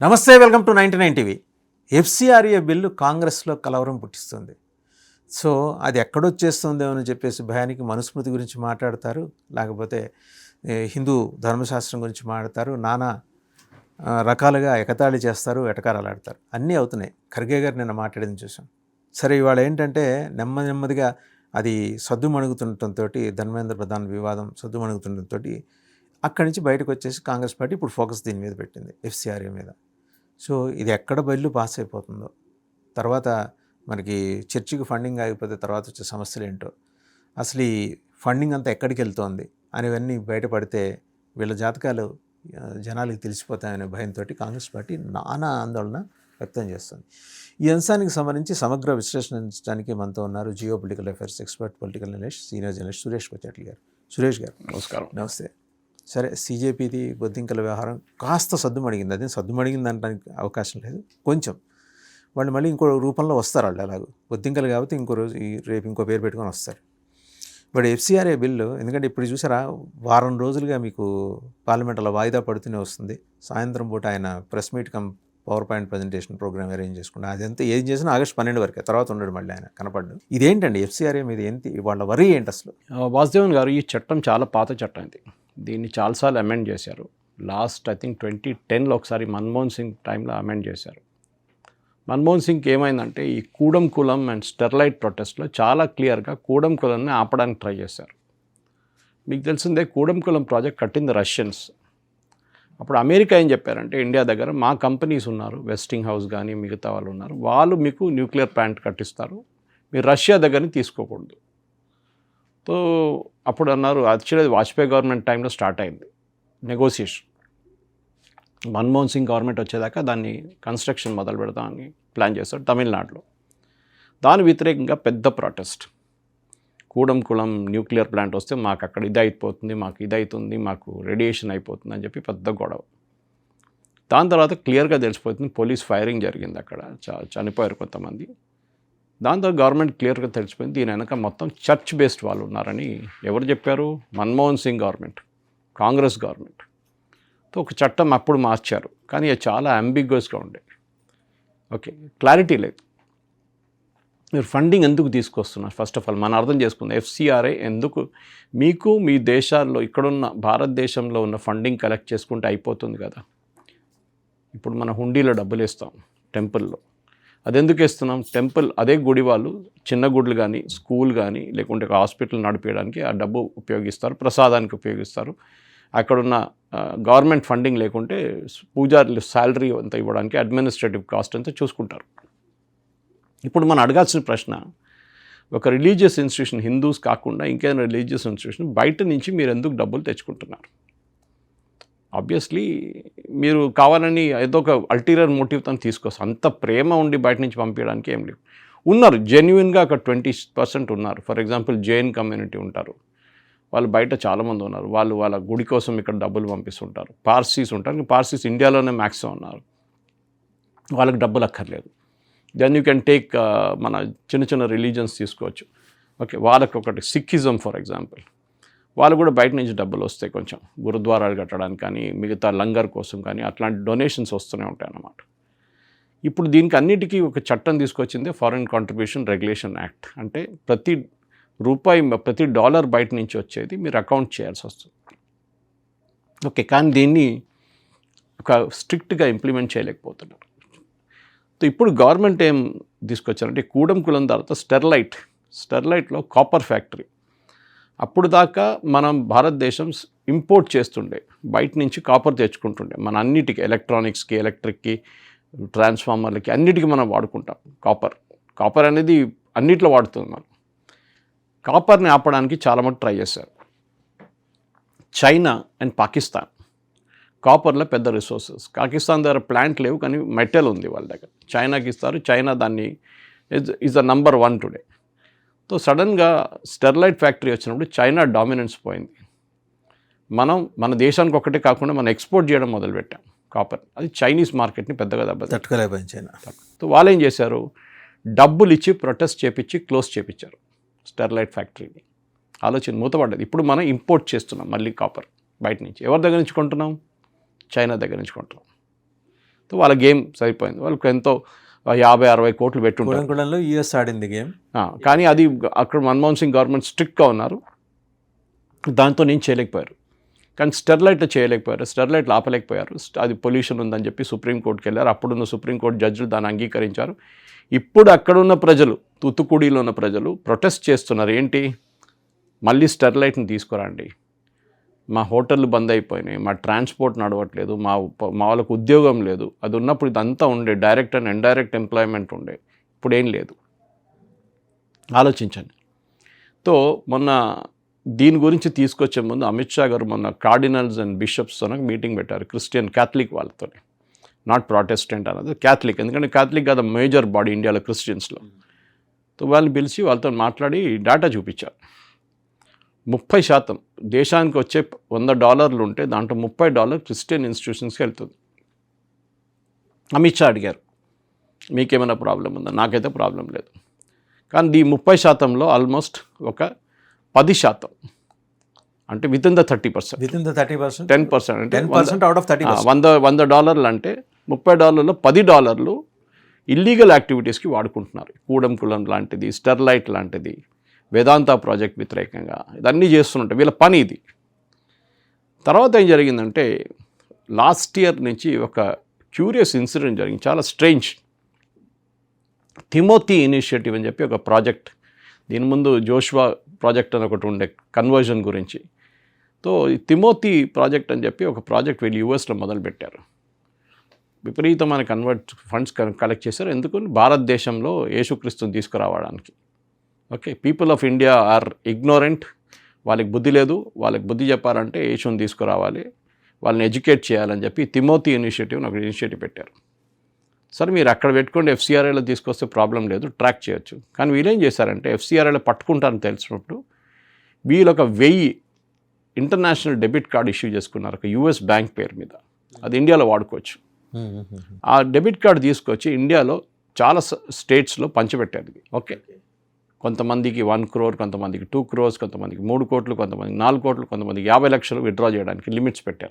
నమస్తే, welcome to 99 TV. FCRA bill కాంగ్రెస్లో కలవరం పుట్టిస్తుంది. సో అది ఎక్కడొచ్చేస్తుందేమో అని చెప్పేసి భయానికి మనుస్మృతి గురించి మాట్లాడతారు, లేకపోతే హిందూ ధర్మశాస్త్రం గురించి మాట్లాడతారు, నానా రకాలుగా ఎగతాళి చేస్తారు, ఎటకారాలాడతారు. అన్నీ అవుతున్నాయి. ఖర్గే గారు నిన్న మాట్లాడింది చూసాం. సరే, ఇవాళ ఏంటంటే నెమ్మదిగా అది సద్దుమణుగుతుండటంతో, ధర్మేంద్ర ప్రధాన్ వివాదం సద్దుమణుగుతుండటంతో అక్కడి నుంచి బయటకు వచ్చేసి కాంగ్రెస్ పార్టీ ఇప్పుడు ఫోకస్ దీని మీద పెట్టింది, ఎఫ్సిఆర్ఏ మీద. సో ఇది ఎక్కడ బిల్లు పాస్ అయిపోతుందో, తర్వాత మనకి చర్చికి ఫండింగ్ ఆగిపోతే తర్వాత వచ్చే సమస్యలు ఏంటో, అసలు ఈ ఫండింగ్ అంతా ఎక్కడికి వెళ్తోంది అనేవన్నీ బయటపడితే వీళ్ళ జాతకాలు జనాలకి తెలిసిపోతాయనే భయంతో కాంగ్రెస్ పార్టీ నానా ఆందోళన వ్యక్తం చేస్తుంది. ఈ అంశానికి సంబంధించి సమగ్ర విశ్లేషించడానికి మనతో ఉన్నారు geopolitical affairs expert, political analyst, senior journalist Suresh Kochatla garu. Suresh గారు నమస్కారం. నమస్తే. సరే, సీజేపీది బొద్దింకల వ్యవహారం కాస్త సద్దుమణిగింది. అదే సద్దుమణిగింది అనడానికి అవకాశం లేదు. కొంచెం వాళ్ళు మళ్ళీ ఇంకో రూపంలో వస్తారు. వాళ్ళు అలాగూ బొద్దింకలు కాబట్టి ఇంకో రోజు రేపు ఇంకో పేరు పెట్టుకొని వస్తారు. ఇప్పుడు ఎఫ్సిఆర్ఏ బిల్లు, ఎందుకంటే ఇప్పుడు చూసారా, వారం రోజులుగా మీకు పార్లమెంట్లో వాయిదా పడుతూనే వస్తుంది. సాయంత్రం పూట ఆయన press meet PowerPoint presentation programme arrange చేసుకుంటా, అదంతా ఏం చేసినా ఆగస్టు 12 వరకే, తర్వాత ఉండడు మళ్ళీ ఆయన కనపడ్డు. ఇదేంటండి ఎఫ్సిఆర్ఏ మీద ఏంటి వాళ్ళ వరీ ఏంటి అసలు? వాసుదేవన్ గారు, ఈ చట్టం చాలా పాత చట్టం ఇది. దీన్ని చాలాసార్లు అమెండ్ చేశారు. లాస్ట్ ఐ థింక్ 2010లో ఒకసారి మన్మోహన్ సింగ్ టైంలో అమెండ్ చేశారు. మన్మోహన్ సింగ్కి ఏమైందంటే ఈ కూడం కులం అండ్ స్టెర్లైట్ ప్రొటెస్ట్లో చాలా క్లియర్గా కూడం కులంని ఆపడానికి ట్రై చేశారు. మీకు తెలిసిందే, కూడం కులం ప్రాజెక్ట్ కట్టింది రష్యన్స్. అప్పుడు అమెరికా ఏం చెప్పారంటే, ఇండియా దగ్గర మా కంపెనీస్ ఉన్నారు, వెస్టింగ్ హౌస్ కానీ మిగతా వాళ్ళు ఉన్నారు, వాళ్ళు మీకు న్యూక్లియర్ ప్లాంట్ కట్టిస్తారు, మీరు రష్యా దగ్గరని తీసుకోకూడదు. సో అప్పుడు అన్నారు, యాక్చువల్లీ వాజ్పేయి గవర్నమెంట్ టైంలో స్టార్ట్ అయింది నెగోసియేషన్. మన్మోహన్ సింగ్ గవర్నమెంట్ వచ్చేదాకా దాన్ని కన్స్ట్రక్షన్ మొదలు పెడతామని ప్లాన్ చేశారు తమిళనాడులో. దాని వ్యతిరేకంగా పెద్ద ప్రొటెస్ట్. కూడం కులం న్యూక్లియర్ ప్లాంట్ వస్తే మాకు అక్కడ ఇది అయిపోతుంది, మాకు ఇది అవుతుంది, మాకు రేడియేషన్ అయిపోతుంది అని చెప్పి పెద్ద గొడవ. దాని తర్వాత క్లియర్గా తెలిసిపోతుంది, పోలీస్ ఫైరింగ్ జరిగింది అక్కడ, చనిపోయారు కొంతమంది. దాంతో గవర్నమెంట్ క్లియర్గా తెలిసిపోయింది, దీని వెనక మొత్తం చర్చ్ బేస్డ్ వాళ్ళు ఉన్నారని. ఎవరు చెప్పారు? Manmohan Singh government, Congress government. తో ఒక చట్టం అప్పుడు మార్చారు, కానీ అది చాలా అంబిగ్యూస్గా ఉండే. ఓకే, క్లారిటీ లేదు. మీరు ఫండింగ్ ఎందుకు తీసుకొస్తున్నారు? ఫస్ట్ ఆఫ్ ఆల్ మనం అర్థం చేసుకుందాం, ఎఫ్సిఆర్ఏ ఎందుకు మీకు మీ దేశాల్లో ఇక్కడున్న భారతదేశంలో ఉన్న ఫండింగ్ కలెక్ట్ చేసుకుంటే అయిపోతుంది కదా. ఇప్పుడు మన హుండీలో డబ్బులు ఇస్తాం టెంపుల్లో, అది ఎందుకు ఇస్తున్నాం? టెంపుల్ అదే గుడి వాళ్ళు చిన్న గుడులు కానీ, స్కూల్ కానీ, లేకుంటే హాస్పిటల్ నడిపించడానికి ఆ డబ్బు ఉపయోగిస్తారు, ప్రసాదానికి ఉపయోగిస్తారు. అక్కడున్న గవర్నమెంట్ ఫండింగ్ లేకుంటే పూజారులు శాలరీ అంతా ఇవ్వడానికి అడ్మినిస్ట్రేటివ్ కాస్ట్ అంతా చూసుకుంటారు. ఇప్పుడు మనం అడగాల్సిన ప్రశ్న, ఒక రిలీజియస్ ఇన్స్టిట్యూషన్, హిందూస్ కాకుండా ఇంకేదైనా రిలీజియస్ ఇన్స్టిట్యూషన్ బయట నుంచి మీరు ఎందుకు డబ్బులు తెచ్చుకుంటున్నారు? ఆబ్వియస్లీ మీరు కావాలని ఏదో ఒక అల్టీరియర్ మోటివ్తో తీసుకొస్తారు. అంత ప్రేమ ఉండి బయట నుంచి పంపించడానికి ఏం లేవు. ఉన్నారు జెన్యున్గా ఒక 20% ఉన్నారు. ఫర్ ఎగ్జాంపుల్ జైన్ కమ్యూనిటీ ఉంటారు, వాళ్ళు బయట చాలామంది ఉన్నారు, వాళ్ళు వాళ్ళ గుడి కోసం ఇక్కడ డబ్బులు పంపిస్తుంటారు. పార్సీస్ ఉంటారు, పార్సీస్ ఇండియాలోనే మ్యాక్సిమం ఉన్నారు, వాళ్ళకి డబ్బులు అక్కర్లేదు. దెన్ యూ కెన్ టేక్ మన చిన్న రిలీజన్స్ తీసుకోవచ్చు. ఓకే, వాళ్ళకి ఒకటి సిక్కిజం ఫర్ ఎగ్జాంపుల్, వాళ్ళు కూడా బయట నుంచి డబ్బులు వస్తాయి, కొంచెం గురుద్వారాలు కట్టడానికి కానీ, మిగతా లంగర్ కోసం కానీ, అట్లాంటి డొనేషన్స్ వస్తూనే ఉంటాయి అన్నమాట. ఇప్పుడు దీనికి అన్నిటికీ ఒక చట్టం తీసుకొచ్చింది ఫారిన్ కాంట్రిబ్యూషన్ రెగ్యులేషన్ యాక్ట్. అంటే ప్రతి రూపాయి, ప్రతి డాలర్ బయట నుంచి వచ్చేది మీరు అకౌంట్ చేయాల్సి వస్తుంది. ఓకే, కానీ దీన్ని ఒక స్ట్రిక్ట్గా ఇంప్లిమెంట్ చేయలేకపోతున్నారు. ఇప్పుడు గవర్నమెంట్ ఏం తీసుకొచ్చారంటే, కూడం కులం తర్వాత స్టెర్లైట్లో కాపర్ ఫ్యాక్టరీ. అప్పుడు దాకా మనం భారతదేశం ఇంపోర్ట్ చేస్తుండే, బయట నుంచి కాపర్ తెచ్చుకుంటుండే. మన అన్నిటికీ, ఎలక్ట్రానిక్స్కి, ఎలక్ట్రిక్కి, ట్రాన్స్ఫార్మర్లకి, అన్నిటికీ మనం వాడుకుంటాం కాపర్ అనేది అన్నిట్లో వాడుతుంది. మనం కాపర్ని ఆపడానికి చాలా మంది ట్రై చేశారు. చైనా అండ్ పాకిస్తాన్ కాపర్లో పెద్ద రిసోర్సెస్. పాకిస్తాన్ దగ్గర ప్లాంట్ లేవు, కానీ మెటల్ ఉంది వాళ్ళ దగ్గర. చైనాకి ఇస్తారు, చైనా దాన్ని is the number 1 today. So సడన్గా స్టెర్లైట్ ఫ్యాక్టరీ వచ్చినప్పుడు చైనా డామినెన్స్ పోయింది. మన దేశానికి ఒకటే కాకుండా మనం ఎక్స్పోర్ట్ చేయడం మొదలుపెట్టాం కాపర్. అది చైనీస్ మార్కెట్ని పెద్దగా తట్టుకోలేకపోయింది చైనా. సో వాళ్ళు ఏం చేశారు, డబ్బులు ఇచ్చి ప్రొటెస్ట్ చేపించి క్లోజ్ చేపించారు స్టెర్లైట్ ఫ్యాక్టరీని. ఆలోచన మూతపడ్డది. ఇప్పుడు మనం ఇంపోర్ట్ చేస్తున్నాం మళ్ళీ కాపర్ బయట నుంచి. ఎవరి దగ్గర నుంచి కొంటున్నాం? చైనా దగ్గర నుంచి కొంటున్నాం. వాళ్ళ గేమ్ సరిపోయింది. వాళ్ళకి ఎంతో 50-60 కోట్లు పెట్టుంటారు. కూడంకుడంలో యూఎస్ ఆడింది గేమ్. కానీ అది అక్కడ మన్మోహన్ సింగ్ గవర్నమెంట్ స్ట్రిక్ట్గా ఉన్నారు, దాంతో నేను చేయలేకపోయారు. కానీ స్టెర్లైట్లో చేయలేకపోయారు, స్టెర్లైట్లు ఆపలేకపోయారు. అది పొల్యూషన్ ఉందని చెప్పి సుప్రీంకోర్టుకి వెళ్ళారు. అప్పుడున్న సుప్రీంకోర్టు జడ్జిలు దాన్ని అంగీకరించారు. ఇప్పుడు అక్కడున్న ప్రజలు, తూత్తుకుడిలో ఉన్న ప్రజలు ప్రొటెస్ట్ చేస్తున్నారు. ఏంటి, మళ్ళీ స్టెర్లైట్ని తీసుకురండి, మా హోటళ్ళు బంద్ అయిపోయినాయి, మా ట్రాన్స్పోర్ట్ నడవట్లేదు, మా వాళ్ళకు ఉద్యోగం లేదు. అది ఉన్నప్పుడు ఇదంతా ఉండే, డైరెక్ట్ అండ్ ఇండైరెక్ట్ ఎంప్లాయ్మెంట్ ఉండే, ఇప్పుడు ఏం లేదు. ఆలోచించండి. సో మొన్న దీని గురించి తీసుకొచ్చే ముందు అమిత్ షా గారు మొన్న కార్డినల్స్ అండ్ బిషప్స్తో మీటింగ్ పెట్టారు, క్రిస్టియన్ క్యాథలిక్ వాళ్ళతో, నాట్ ప్రొటెస్టెంట్ అన్నది క్యాథలిక్, ఎందుకంటే క్యాథలిక్ కదా మేజర్ బాడీ ఇండియాలో క్రిస్టియన్స్లో. సో వాళ్ళు పిలిచి వాళ్ళతో మాట్లాడి డేటా చూపించారు. 30% దేశానికి వచ్చే $100 ఉంటే దాంట్లో $30 క్రిస్టియన్ ఇన్స్టిట్యూషన్స్కి వెళ్తుంది. అమిత్ షా అడిగారు, మీకేమైనా ప్రాబ్లం ఉందా? నాకైతే ప్రాబ్లం లేదు. కానీ ఈ 30%లో ఆల్మోస్ట్ ఒక 10%, అంటే విత్ ఇన్ ద 30%, 10% అంటే 10% అవుట్ ఆఫ్ 30%. $100 అంటే $30లో $10 ఇల్లీగల్ యాక్టివిటీస్కి వాడుకుంటున్నారు. కూడం లాంటిది, స్టెర్లైట్ లాంటిది, వేదాంత ప్రాజెక్ట్ వ్యతిరేకంగా ఇదన్నీ చేస్తుంటాయి, వీళ్ళ పని ఇది. తర్వాత ఏం జరిగిందంటే లాస్ట్ ఇయర్ నుంచి ఒక క్యూరియస్ ఇన్సిడెంట్ జరిగింది, చాలా స్ట్రేంజ్. తిమోతి ఇనిషియేటివ్ అని చెప్పి ఒక ప్రాజెక్ట్, దీని ముందు జోషువా ప్రాజెక్ట్ అని ఒకటి ఉండే కన్వర్జన్ గురించి. సో ఈ తిమోతి ప్రాజెక్ట్ అని చెప్పి ఒక ప్రాజెక్ట్ వీళ్ళు యూఎస్లో మొదలుపెట్టారు. విపరీతమైన ఫండ్స్ కలెక్ట్ చేశారు. ఎందుకు? భారతదేశంలో యేసుక్రీస్తుని తీసుకురావడానికి. Okay, people of India are ignorant, వాళ్ళకి బుద్ధి లేదు. వాళ్ళకి బుద్ధి చెప్పాలంటే యేసుని తీసుకురావాలి, వాళ్ళని ఎడ్యుకేట్ చేయాలని చెప్పి తిమోతి ఇనిషియేటివ్ ఒక ఇనిషియేటివ్ పెట్టారు. సరే మీరు అక్కడ పెట్టుకోండి, ఎఫ్సిఆర్ఐలో తీసుకొస్తే ప్రాబ్లం లేదు, ట్రాక్ చేయొచ్చు. కానీ వీళ్ళేం చేశారంటే ఎఫ్సిఆర్ఐలో పట్టుకుంటారని తెలిసినప్పుడు వీళ్ళు ఒక 1000 ఇంటర్నేషనల్ డెబిట్ కార్డు ఇష్యూ చేసుకున్నారు, ఒక యూఎస్ బ్యాంక్ పేరు మీద. అది ఇండియాలో వాడుకోవచ్చు. ఆ డెబిట్ కార్డు తీసుకొచ్చి ఇండియాలో చాలా స్టేట్స్లో పంచిపెట్టారు. ఓకే, కొంతమందికి 1 crore, కొంతమందికి 2 crores, కొంతమందికి 3 కోట్లు, కొంతమందికి 4 కోట్లు, కొంతమందికి 50 లక్షలు విత్డ్రా చేయడానికి లిమిట్స్ పెట్టారు.